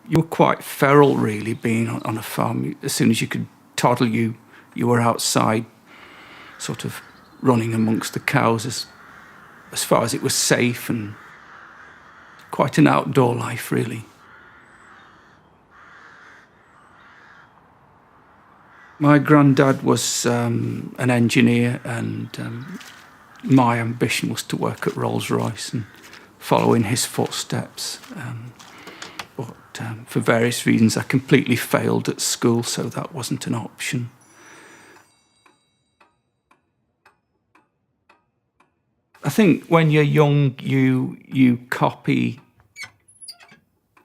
You were quite feral, really, being on a farm. As soon as you could toddle, you were outside, sort of running amongst the cows as far as it was safe, and quite an outdoor life, really. My granddad was an engineer, and my ambition was to work at Rolls-Royce and follow in his footsteps. But for various reasons, I completely failed at school, so that wasn't an option. I think when you're young, you copy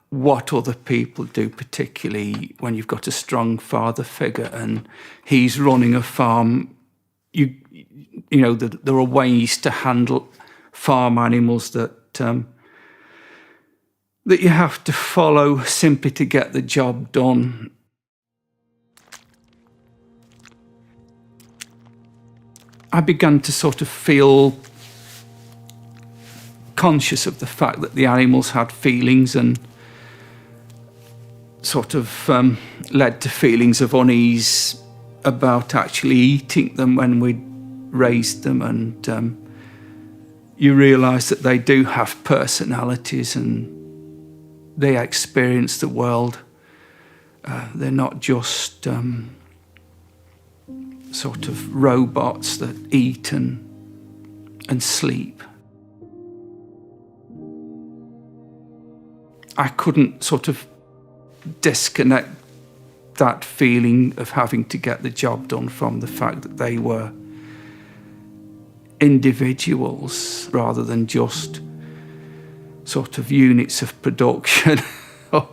what other people do, particularly when you've got a strong father figure and he's running a farm. You know, there are ways to handle farm animals that you have to follow simply to get the job done. I began to sort of feel conscious of the fact that the animals had feelings, and sort of led to feelings of unease about actually eating them when we'd raised them. And you realise that they do have personalities and they experience the world. They're not just sort of robots that eat and sleep. I couldn't sort of disconnect that feeling of having to get the job done from the fact that they were individuals rather than just sort of units of production, or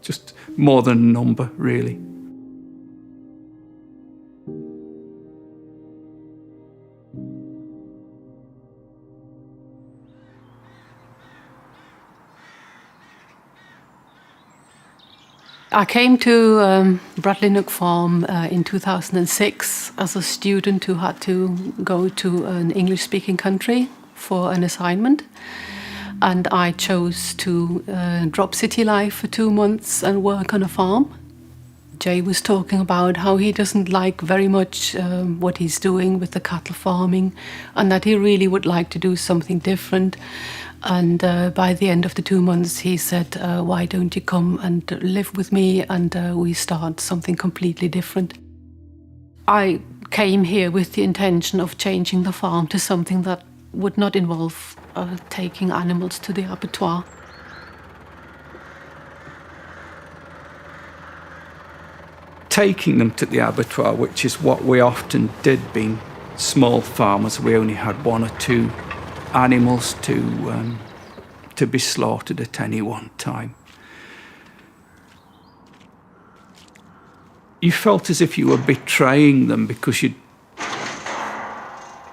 just more than a number, really. I came to Bradley Nook Farm in 2006 as a student who had to go to an English-speaking country for an assignment. And I chose to drop city life for 2 months and work on a farm. Jay was talking about how he doesn't like very much what he's doing with the cattle farming, and that he really would like to do something different. And by the end of the 2 months, he said, why don't you come and live with me, and we start something completely different. I came here with the intention of changing the farm to something that would not involve taking animals to the abattoir. Taking them to the abattoir, which is what we often did being small farmers. We only had 1 or 2 animals to be slaughtered at any one time. You felt as if you were betraying them because you'd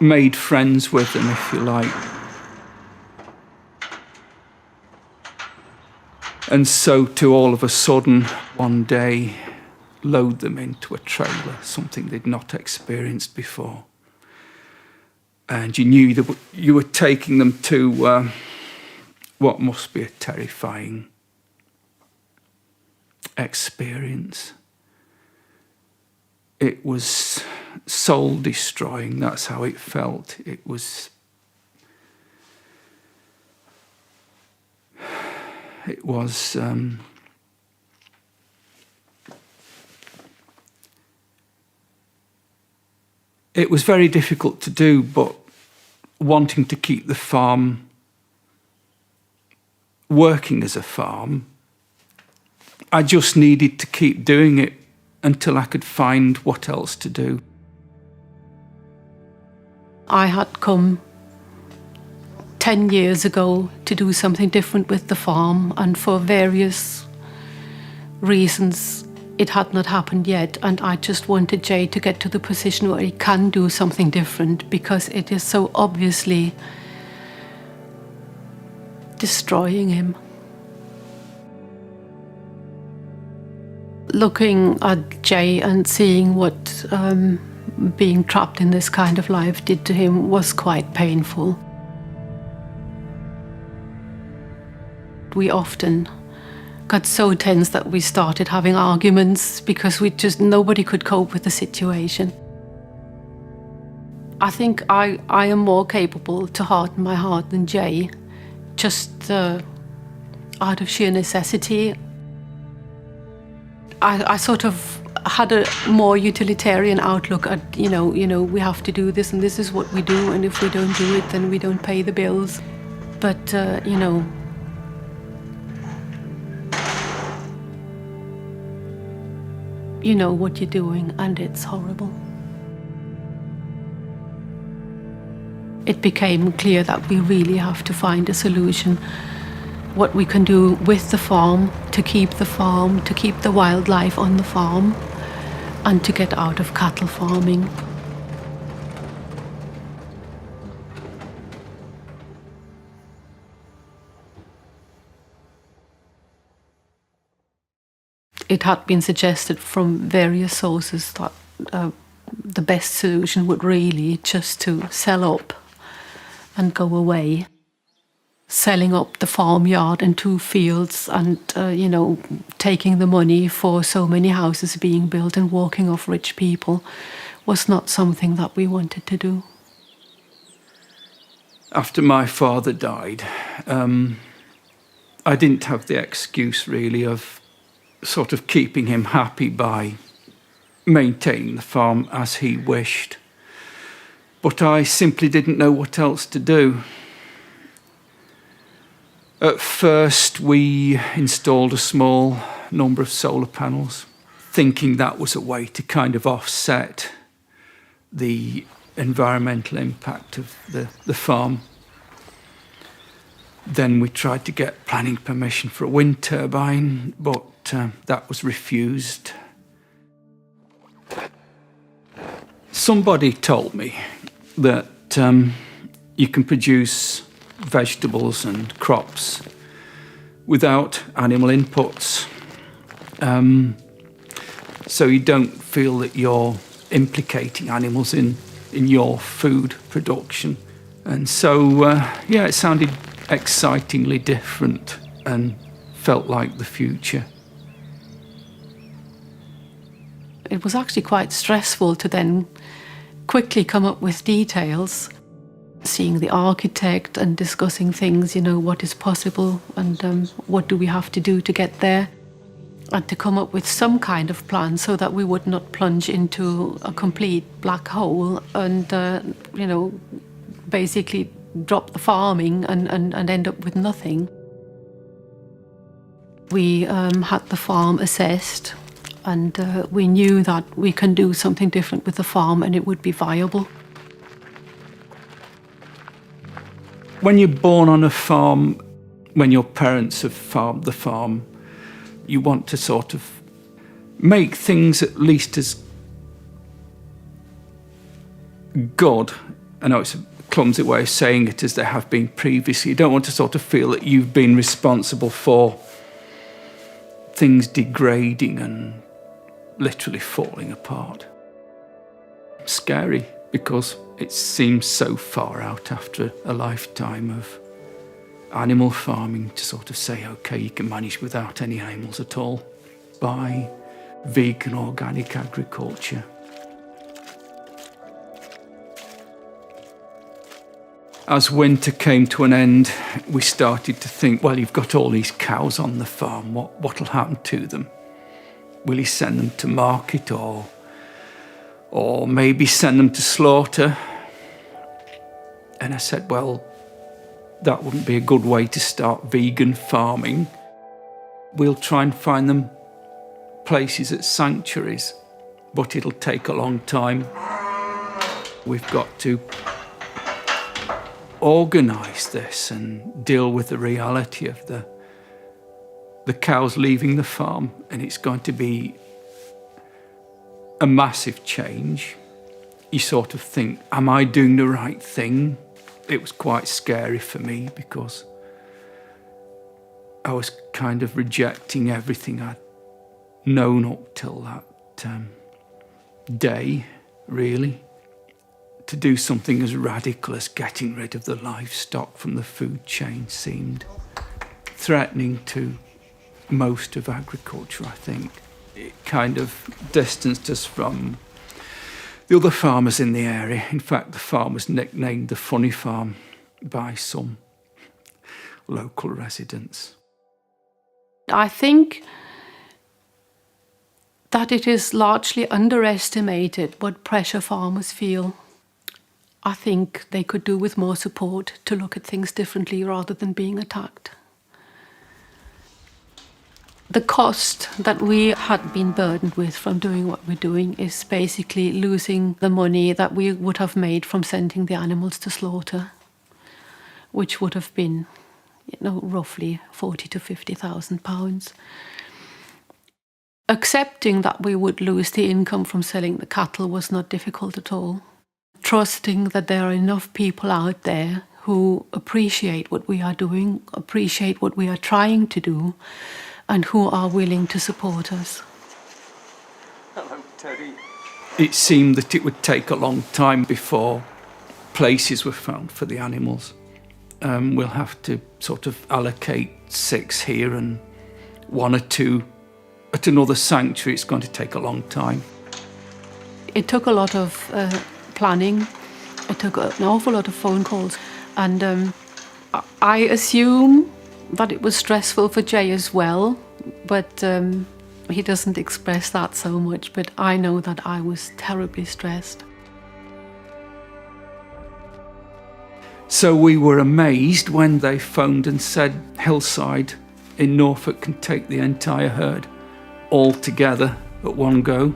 made friends with them, if you like. And so to all of a sudden, one day, load them into a trailer, something they'd not experienced before. And you knew that you were taking them to what must be a terrifying experience. It was soul-destroying, that's how it felt. It was very difficult to do, but wanting to keep the farm working as a farm, I just needed to keep doing it until I could find what else to do. I had come 10 years ago to do something different with the farm, and for various reasons it had not happened yet, and I just wanted Jay to get to the position where he can do something different, because it is so obviously destroying him. Looking at Jay and seeing what being trapped in this kind of life did to him was quite painful. We often got so tense that we started having arguments because nobody could cope with the situation. I think I am more capable to harden my heart than Jay, just out of sheer necessity. I sort of had a more utilitarian outlook at, we have to do this and this is what we do, and if we don't do it, then we don't pay the bills. But, you know what you're doing, and it's horrible. It became clear that we really have to find a solution. What we can do with the farm, to keep the wildlife on the farm, and to get out of cattle farming. It had been suggested from various sources that the best solution would really just to sell up and go away. Selling up the farmyard and 2 fields and, taking the money for so many houses being built and walking off rich people was not something that we wanted to do. After my father died, I didn't have the excuse really of sort of keeping him happy by maintaining the farm as he wished. But I simply didn't know what else to do. At first, we installed a small number of solar panels, thinking that was a way to kind of offset the environmental impact of the farm. Then we tried to get planning permission for a wind turbine, but that was refused. Somebody told me that you can produce vegetables and crops without animal inputs. So you don't feel that you're implicating animals in your food production. And so, it sounded excitingly different and felt like the future. It was actually quite stressful to then quickly come up with details, seeing the architect and discussing things, what is possible and what do we have to do to get there, and to come up with some kind of plan so that we would not plunge into a complete black hole and, basically drop the farming and end up with nothing. We had the farm assessed, and we knew that we can do something different with the farm and it would be viable. When you're born on a farm, when your parents have farmed the farm, you want to sort of make things at least as good, I know it's a clumsy way of saying it, as they have been previously. You don't want to sort of feel that you've been responsible for things degrading and literally falling apart. Scary, because it seems so far out after a lifetime of animal farming to sort of say, okay, you can manage without any animals at all by vegan organic agriculture. As winter came to an end, we started to think, well, you've got all these cows on the farm, what'll happen to them? Will you send them to market or maybe send them to slaughter? And I said, well, that wouldn't be a good way to start vegan farming. We'll try and find them places at sanctuaries, but it'll take a long time. We've got to organise this and deal with the reality of the cows leaving the farm, and it's going to be a massive change. You sort of think, am I doing the right thing? It was quite scary for me because I was kind of rejecting everything I'd known up till that day, really. To do something as radical as getting rid of the livestock from the food chain seemed threatening to most of agriculture, I think. It kind of distanced us from the other farmers in the area. In fact, the farm was nicknamed the Funny Farm by some local residents. I think that it is largely underestimated what pressure farmers feel. I think they could do with more support to look at things differently rather than being attacked. The cost that we had been burdened with from doing what we're doing is basically losing the money that we would have made from sending the animals to slaughter, which would have been, roughly 40 to 50,000 pounds. Accepting that we would lose the income from selling the cattle was not difficult at all. Trusting that there are enough people out there who appreciate what we are doing, appreciate what we are trying to do, and who are willing to support us. Hello, Teddy. It seemed that it would take a long time before places were found for the animals. We'll have to sort of allocate 6 here and 1 or 2 at another sanctuary. It's going to take a long time. It took a lot of planning. It took an awful lot of phone calls. And I assume that it was stressful for Jay as well, but he doesn't express that so much. But I know that I was terribly stressed. So we were amazed when they phoned and said Hillside in Norfolk can take the entire herd all together at one go.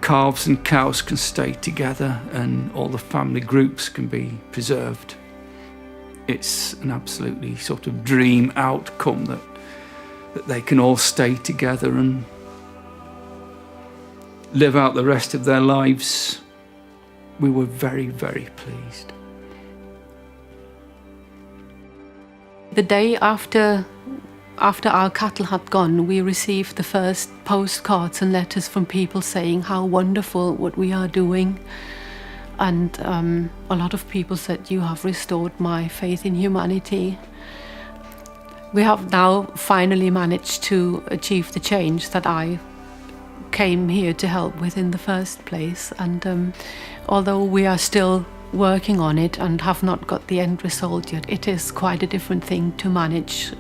Calves and cows can stay together and all the family groups can be preserved. It's an absolutely sort of dream outcome that they can all stay together and live out the rest of their lives. We were very, very pleased. The day after our cattle had gone, we received the first postcards and letters from people saying how wonderful what we are doing. And a lot of people said, "You have restored my faith in humanity." We have now finally managed to achieve the change that I came here to help with in the first place. And although we are still working on it and have not got the end result yet, it is quite a different thing to manage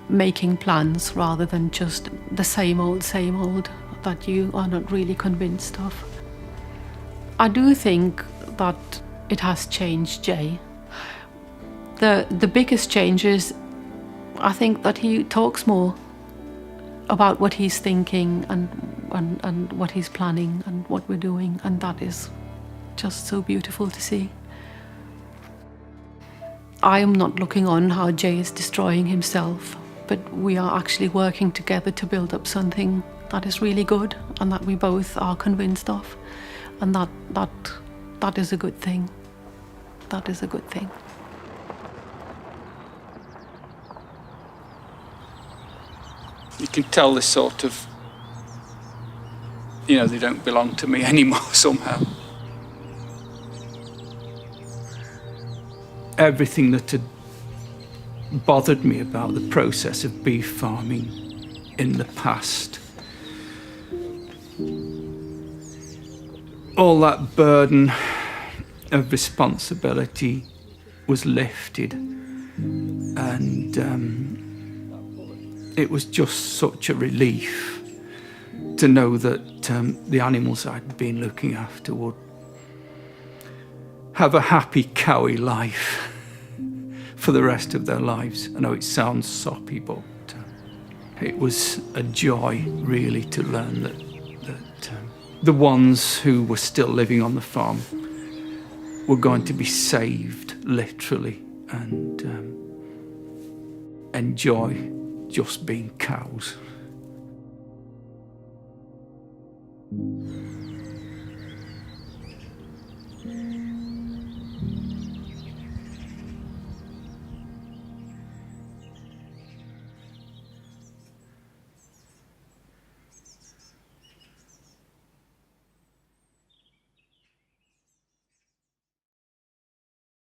making plans rather than just the same old that you are not really convinced of. I do think that it has changed Jay. The biggest change is, I think, that he talks more about what he's thinking and what he's planning and what we're doing, and that is just so beautiful to see. I am not looking on how Jay is destroying himself, but we are actually working together to build up something that is really good and that we both are convinced of, and that is a good thing. That is a good thing. You can tell this sort of, they don't belong to me anymore somehow. Everything that had bothered me about the process of beef farming in the past, all that burden of responsibility was lifted, and it was just such a relief to know that the animals I'd been looking after would have a happy, cowy life for the rest of their lives. I know it sounds soppy, but it was a joy, really, to learn that the ones who were still living on the farm were going to be saved, literally, and enjoy just being cows.